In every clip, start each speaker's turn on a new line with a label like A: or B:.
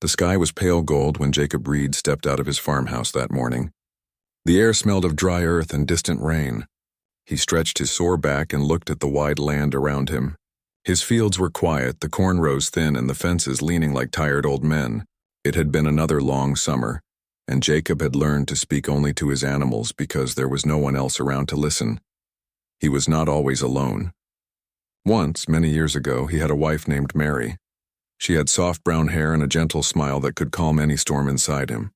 A: The sky was pale gold when Jacob Reed stepped out of his farmhouse that morning. The air smelled of dry earth and distant rain. He stretched his sore back and looked at the wide land around him. His fields were quiet, the corn rose thin and the fences leaning like tired old men. It had been another long summer, and Jacob had learned to speak only to his animals because there was no one else around to listen. He was not always alone. Once, many years ago, he had a wife named Mary. She had soft brown hair and a gentle smile that could calm any storm inside him.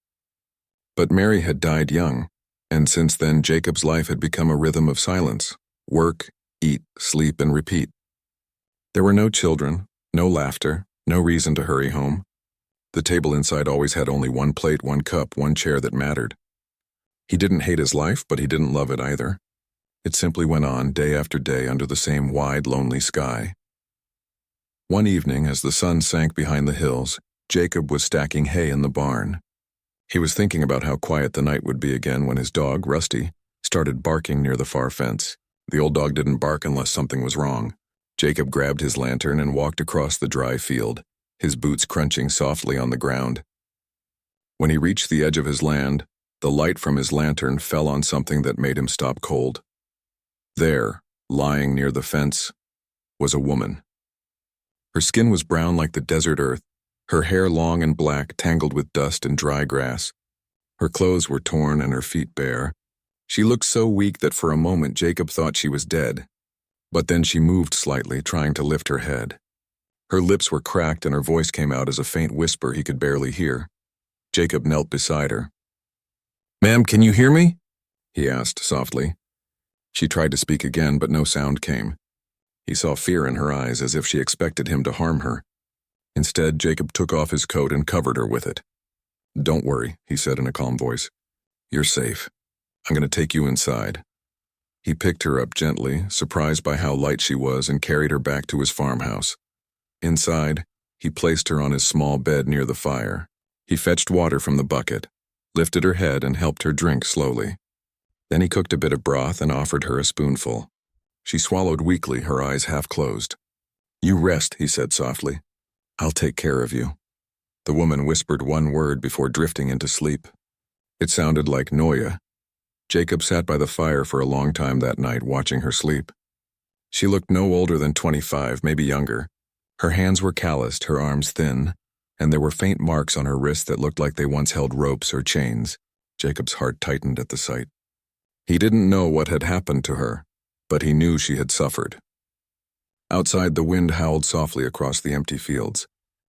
A: But Mary had died young, and since then Jacob's life had become a rhythm of silence. Work, eat, sleep, and repeat. There were no children, no laughter, no reason to hurry home. The table inside always had only one plate, one cup, one chair that mattered. He didn't hate his life, but he didn't love it either. It simply went on day after day under the same wide, lonely sky. One evening, as the sun sank behind the hills, Jacob was stacking hay in the barn. He was thinking about how quiet the night would be again when his dog, Rusty, started barking near the far fence. The old dog didn't bark unless something was wrong. Jacob grabbed his lantern and walked across the dry field, his boots crunching softly on the ground. When he reached the edge of his land, the light from his lantern fell on something that made him stop cold. There, lying near the fence, was a woman. Her skin was brown like the desert earth, her hair long and black, tangled with dust and dry grass. Her clothes were torn and her feet bare. She looked so weak that for a moment Jacob thought she was dead. But then she moved slightly, trying to lift her head. Her lips were cracked and her voice came out as a faint whisper he could barely hear. Jacob knelt beside her. "Ma'am, can you hear me?" he asked softly. She tried to speak again, but no sound came. He saw fear in her eyes, as if she expected him to harm her. Instead, Jacob took off his coat and covered her with it. "Don't worry," he said in a calm voice. "You're safe. I'm going to take you inside." He picked her up gently, surprised by how light she was, and carried her back to his farmhouse. Inside, he placed her on his small bed near the fire. He fetched water from the bucket, lifted her head, and helped her drink slowly. Then he cooked a bit of broth and offered her a spoonful. She swallowed weakly, her eyes half closed. "You rest," he said softly. "I'll take care of you." The woman whispered one word before drifting into sleep. It sounded like Noya. Jacob sat by the fire for a long time that night, watching her sleep. She looked no older than 25, maybe younger. Her hands were calloused, her arms thin, and there were faint marks on her wrists that looked like they once held ropes or chains. Jacob's heart tightened at the sight. He didn't know what had happened to her, but he knew she had suffered. Outside, the wind howled softly across the empty fields.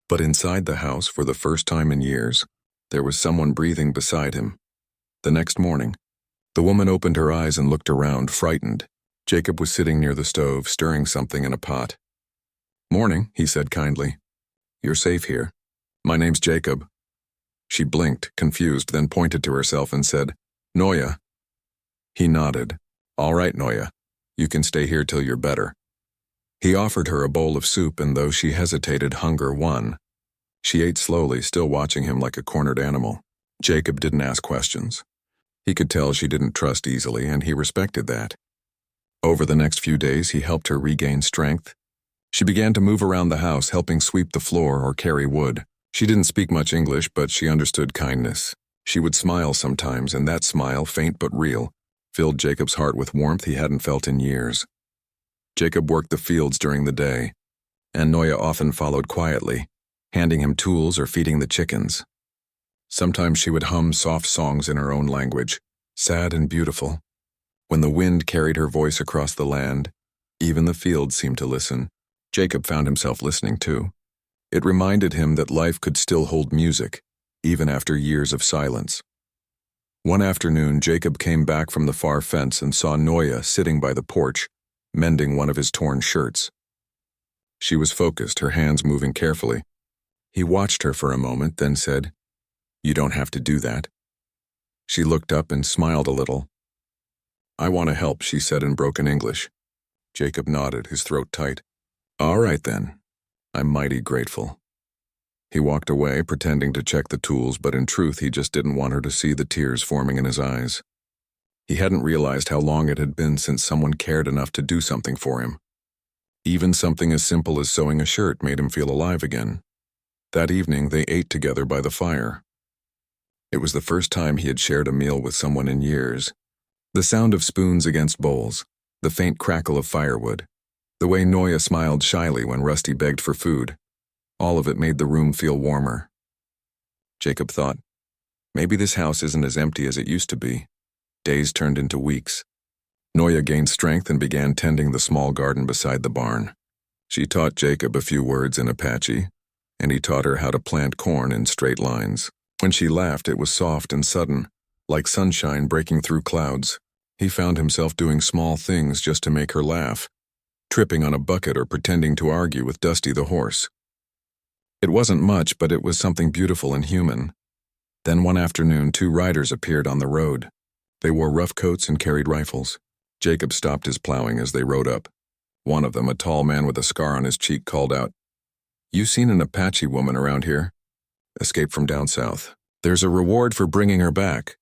A: But inside the house, for the first time in years, there was someone breathing beside him. The next morning, the woman opened her eyes and looked around, frightened. Jacob was sitting near the stove, stirring something in a pot. "Morning," he said kindly. "You're safe here. My name's Jacob." She blinked, confused, then pointed to herself and said, "Noya." He nodded. "All right, Noya. You can stay here till you're better." He offered her a bowl of soup, and though she hesitated, hunger won. She ate slowly, still watching him like a cornered animal. Jacob didn't ask questions. He could tell she didn't trust easily, and he respected that. Over the next few days, he helped her regain strength. She began to move around the house, helping sweep the floor or carry wood. She didn't speak much English, but she understood kindness. She would smile sometimes, and that smile, faint but real, filled Jacob's heart with warmth he hadn't felt in years. Jacob worked the fields during the day, and Noya often followed quietly, handing him tools or feeding the chickens. Sometimes she would hum soft songs in her own language, sad and beautiful. When the wind carried her voice across the land, even the fields seemed to listen. Jacob found himself listening too. It reminded him that life could still hold music, even after years of silence. One afternoon, Jacob came back from the far fence and saw Noya sitting by the porch, mending one of his torn shirts. She was focused, her hands moving carefully. He watched her for a moment, then said, "You don't have to do that." She looked up and smiled a little. "I want to help," she said in broken English. Jacob nodded, his throat tight. "All right then. I'm mighty grateful." He walked away, pretending to check the tools, but in truth he just didn't want her to see the tears forming in his eyes. He hadn't realized how long it had been since someone cared enough to do something for him. Even something as simple as sewing a shirt made him feel alive again. That evening, they ate together by the fire. It was the first time he had shared a meal with someone in years. The sound of spoons against bowls, the faint crackle of firewood, the way Noya smiled shyly when Rusty begged for food, all of it made the room feel warmer. Jacob thought, maybe this house isn't as empty as it used to be. Days turned into weeks. Noya gained strength and began tending the small garden beside the barn. She taught Jacob a few words in Apache, and he taught her how to plant corn in straight lines. When she laughed, it was soft and sudden, like sunshine breaking through clouds. He found himself doing small things just to make her laugh, tripping on a bucket or pretending to argue with Dusty the horse. It wasn't much, but it was something beautiful and human. Then one afternoon, 2 riders appeared on the road. They wore rough coats and carried rifles. Jacob stopped his plowing as they rode up. One of them, a tall man with a scar on his cheek, called out, "You seen an Apache woman around here? Escaped from down south. There's a reward for bringing her back."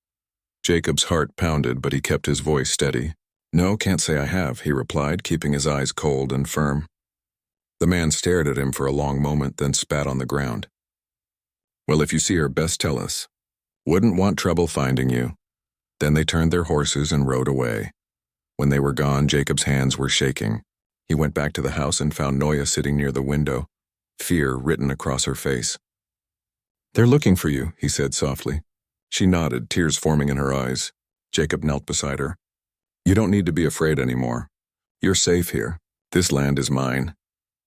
A: Jacob's heart pounded, but he kept his voice steady. "No, can't say I have," he replied, keeping his eyes cold and firm. The man stared at him for a long moment, then spat on the ground. "Well, if you see her, best tell us. Wouldn't want trouble finding you." Then they turned their horses and rode away. When they were gone, Jacob's hands were shaking. He went back to the house and found Noya sitting near the window, fear written across her face. "They're looking for you," he said softly. She nodded, tears forming in her eyes. Jacob knelt beside her. "You don't need to be afraid anymore. You're safe here. This land is mine,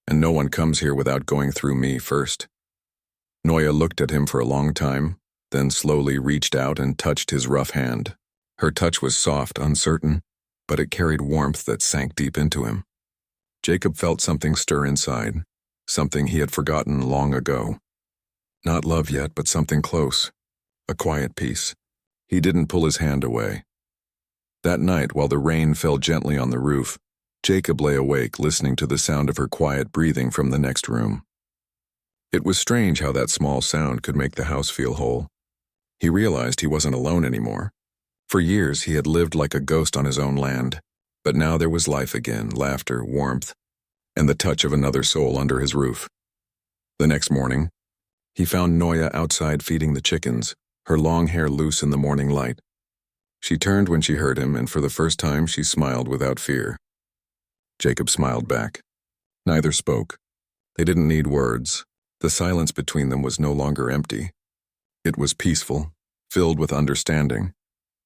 A: and no one comes here without going through me first." Noya looked at him for a long time, then slowly reached out and touched his rough hand. Her touch was soft, uncertain, but it carried warmth that sank deep into him. Jacob felt something stir inside, something he had forgotten long ago. Not love yet, but something close. A quiet peace. He didn't pull his hand away. That night, while the rain fell gently on the roof, Jacob lay awake listening to the sound of her quiet breathing from the next room. It was strange how that small sound could make the house feel whole. He realized he wasn't alone anymore. For years he had lived like a ghost on his own land, but now there was life again, laughter, warmth, and the touch of another soul under his roof. The next morning, he found Noya outside feeding the chickens, her long hair loose in the morning light. She turned when she heard him, and for the first time she smiled without fear. Jacob smiled back. Neither spoke. They didn't need words. The silence between them was no longer empty. It was peaceful, filled with understanding.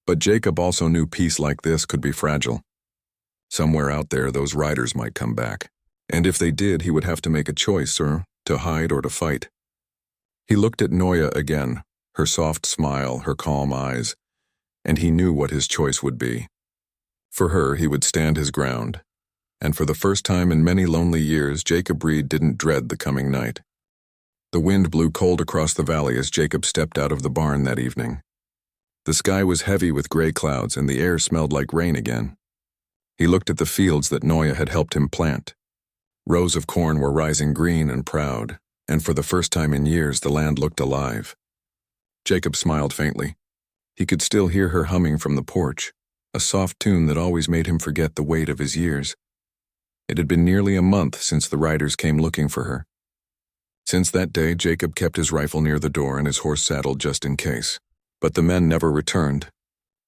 A: But Jacob also knew peace like this could be fragile. Somewhere out there, those riders might come back. And if they did, he would have to make a choice, or to hide or to fight. He looked at Noya again, her soft smile, her calm eyes, and he knew what his choice would be. For her, he would stand his ground. And for the first time in many lonely years, Jacob Reed didn't dread the coming night. The wind blew cold across the valley as Jacob stepped out of the barn that evening. The sky was heavy with gray clouds, and the air smelled like rain again. He looked at the fields that Noya had helped him plant. Rows of corn were rising green and proud, and for the first time in years the land looked alive. Jacob smiled faintly. He could still hear her humming from the porch, a soft tune that always made him forget the weight of his years. It had been nearly a month since the riders came looking for her. Since that day, Jacob kept his rifle near the door and his horse saddled just in case. But the men never returned.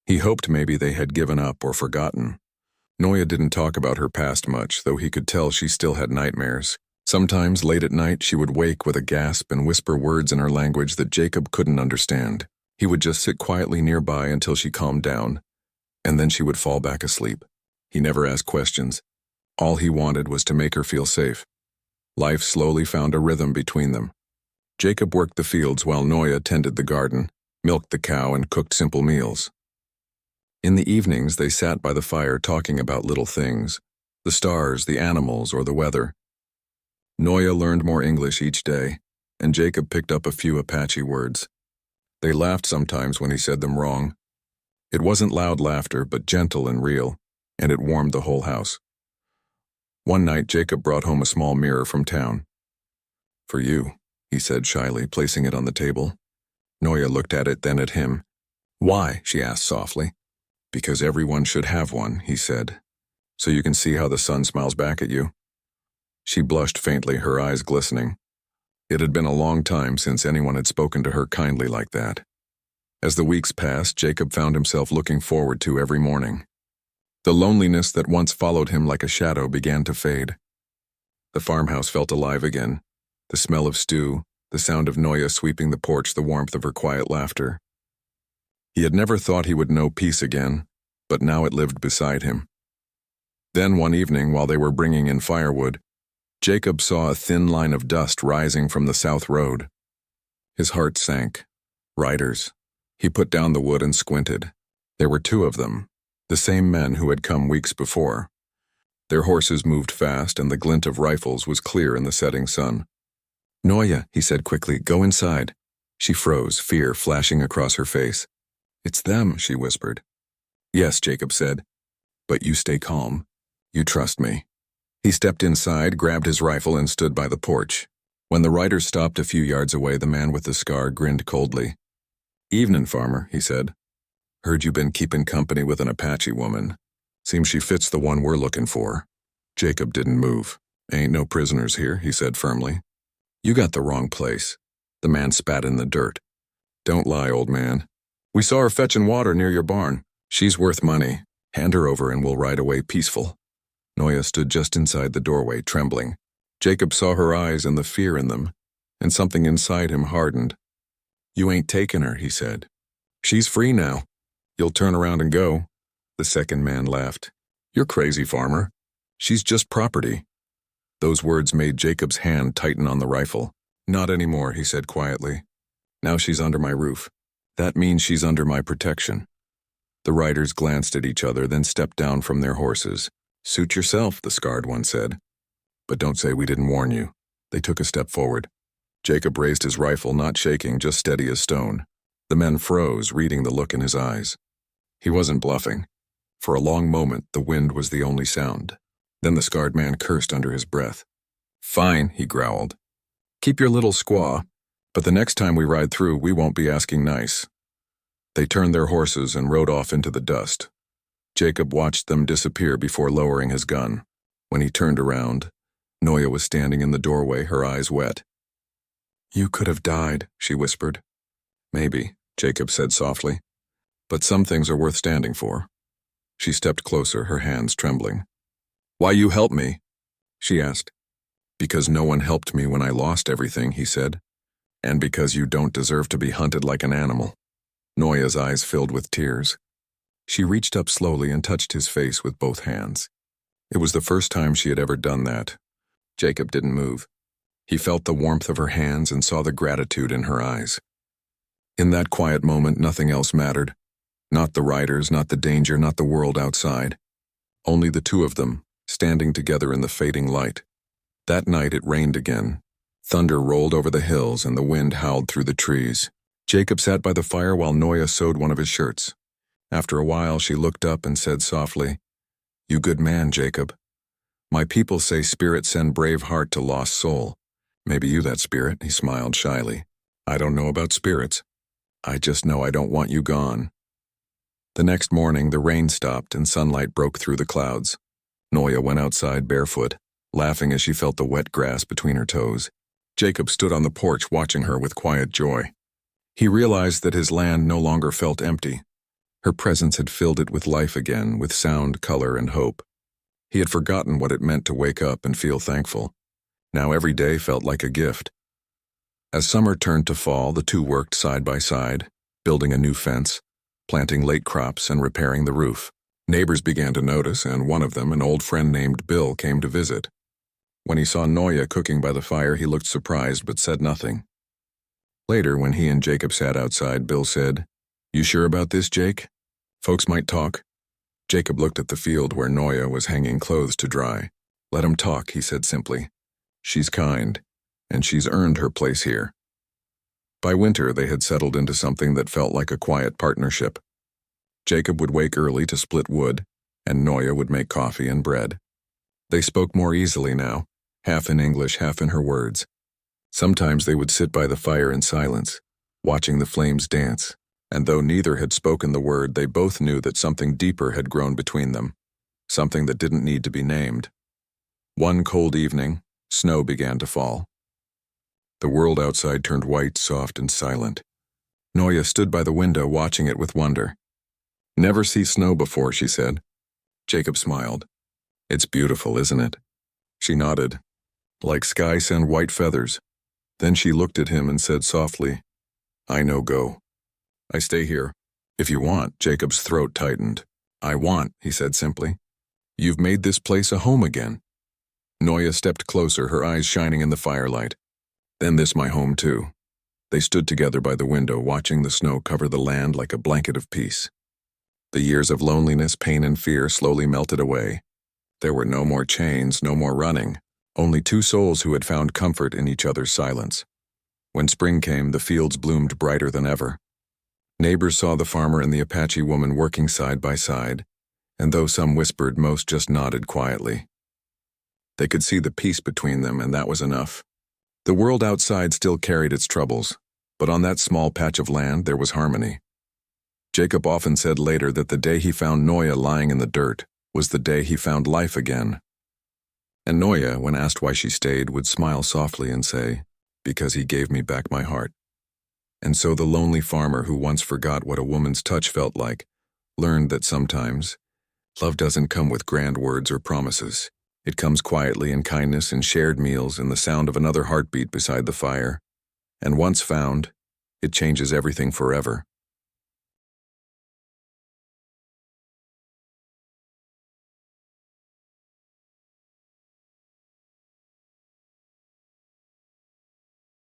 A: He hoped maybe they had given up or forgotten. Noya didn't talk about her past much, though he could tell she still had nightmares. Sometimes, late at night, she would wake with a gasp and whisper words in her language that Jacob couldn't understand. He would just sit quietly nearby until she calmed down, and then she would fall back asleep. He never asked questions. All he wanted was to make her feel safe. Life slowly found a rhythm between them. Jacob worked the fields while Noya tended the garden, milked the cow, and cooked simple meals. In the evenings, they sat by the fire talking about little things, the stars, the animals, or the weather. Noya learned more English each day, and Jacob picked up a few Apache words. They laughed sometimes when he said them wrong. It wasn't loud laughter, but gentle and real, and it warmed the whole house. One night, Jacob brought home a small mirror from town. "For you," he said shyly, placing it on the table. Noya looked at it, then at him. "Why?" she asked softly. "Because everyone should have one," he said, "so you can see how the sun smiles back at you." She blushed faintly, her eyes glistening. It had been a long time since anyone had spoken to her kindly like that. As the weeks passed, Jacob found himself looking forward to every morning. The loneliness that once followed him like a shadow began to fade. The farmhouse felt alive again. The smell of stew, the sound of Noya sweeping the porch, the warmth of her quiet laughter. He had never thought he would know peace again, but now it lived beside him. Then one evening, while they were bringing in firewood, Jacob saw a thin line of dust rising from the south road. His heart sank. Riders. He put down the wood and squinted. There were two of them, the same men who had come weeks before. Their horses moved fast, and the glint of rifles was clear in the setting sun. "Noya," he said quickly, "go inside." She froze, fear flashing across her face. "It's them," she whispered. "Yes," Jacob said, "but you stay calm. You trust me." He stepped inside, grabbed his rifle, and stood by the porch. When the riders stopped a few yards away, the man with the scar grinned coldly. "Evenin', farmer," he said. "Heard you been keeping company with an Apache woman. Seems she fits the one we're looking for." Jacob didn't move. "Ain't no prisoners here," he said firmly. "You got the wrong place." The man spat in the dirt. "Don't lie, old man. We saw her fetching water near your barn. She's worth money. Hand her over and we'll ride away peaceful." Noya stood just inside the doorway, trembling. Jacob saw her eyes and the fear in them, and something inside him hardened. "You ain't taking her," he said. "She's free now. You'll turn around and go." The second man laughed. "You're crazy, farmer. She's just property." Those words made Jacob's hand tighten on the rifle. "Not anymore," he said quietly. "Now she's under my roof. That means she's under my protection." The riders glanced at each other, then stepped down from their horses. "Suit yourself," the scarred one said. "But don't say we didn't warn you." They took a step forward. Jacob raised his rifle, not shaking, just steady as stone. The men froze, reading the look in his eyes. He wasn't bluffing. For a long moment, the wind was the only sound. Then the scarred man cursed under his breath. "Fine," he growled. "Keep your little squaw, but the next time we ride through, we won't be asking nice." They turned their horses and rode off into the dust. Jacob watched them disappear before lowering his gun. When he turned around, Noya was standing in the doorway, her eyes wet. "You could have died," she whispered. "Maybe," Jacob said softly. "But some things are worth standing for." She stepped closer, her hands trembling. "Why you help me?" she asked. "Because no one helped me when I lost everything," he said. "And because you don't deserve to be hunted like an animal." Noya's eyes filled with tears. She reached up slowly and touched his face with both hands. It was the first time she had ever done that. Jacob didn't move. He felt the warmth of her hands and saw the gratitude in her eyes. In that quiet moment, nothing else mattered. Not the riders, not the danger, not the world outside. Only the two of them, standing together in the fading light. That night it rained again. Thunder rolled over the hills and the wind howled through the trees. Jacob sat by the fire while Noya sewed one of his shirts. After a while, she looked up and said softly, "You good man, Jacob. My people say spirits send brave heart to lost soul. Maybe you that spirit," he smiled shyly. "I don't know about spirits. I just know I don't want you gone." The next morning, the rain stopped and sunlight broke through the clouds. Noya went outside barefoot, laughing as she felt the wet grass between her toes. Jacob stood on the porch watching her with quiet joy. He realized that his land no longer felt empty. Her presence had filled it with life again, with sound, color, and hope. He had forgotten what it meant to wake up and feel thankful. Now every day felt like a gift. As summer turned to fall, the two worked side by side, building a new fence, planting late crops, and repairing the roof. Neighbors began to notice, and one of them, an old friend named Bill, came to visit. When he saw Noya cooking by the fire, he looked surprised but said nothing. Later, when he and Jacob sat outside, Bill said, "You sure about this, Jake? Folks might talk." Jacob looked at the field where Noya was hanging clothes to dry. "Let 'em talk," he said simply. "She's kind, and she's earned her place here." By winter, they had settled into something that felt like a quiet partnership. Jacob would wake early to split wood, and Noya would make coffee and bread. They spoke more easily now, half in English, half in her words. Sometimes they would sit by the fire in silence, watching the flames dance, and though neither had spoken the word, they both knew that something deeper had grown between them, something that didn't need to be named. One cold evening, snow began to fall. The world outside turned white, soft, and silent. Noya stood by the window watching it with wonder. "Never see snow before," she said. Jacob smiled. "It's beautiful, isn't it?" She nodded. "Like skies and white feathers." Then she looked at him and said softly, "I no go. I stay here. If you want." Jacob's throat tightened. "I want," he said simply. "You've made this place a home again." Noya stepped closer, her eyes shining in the firelight. "Then this my home too." They stood together by the window, watching the snow cover the land like a blanket of peace. The years of loneliness, pain, and fear slowly melted away. There were no more chains, no more running, only two souls who had found comfort in each other's silence. When spring came, the fields bloomed brighter than ever. Neighbors saw the farmer and the Apache woman working side by side, and though some whispered, most just nodded quietly. They could see the peace between them, and that was enough. The world outside still carried its troubles, but on that small patch of land there was harmony. Jacob often said later that the day he found Noya lying in the dirt was the day he found life again. And Noya, when asked why she stayed, would smile softly and say, "Because he gave me back my heart." And so the lonely farmer who once forgot what a woman's touch felt like learned that sometimes love doesn't come with grand words or promises. It comes quietly in kindness and shared meals and the sound of another heartbeat beside the fire. And once found, it changes everything forever.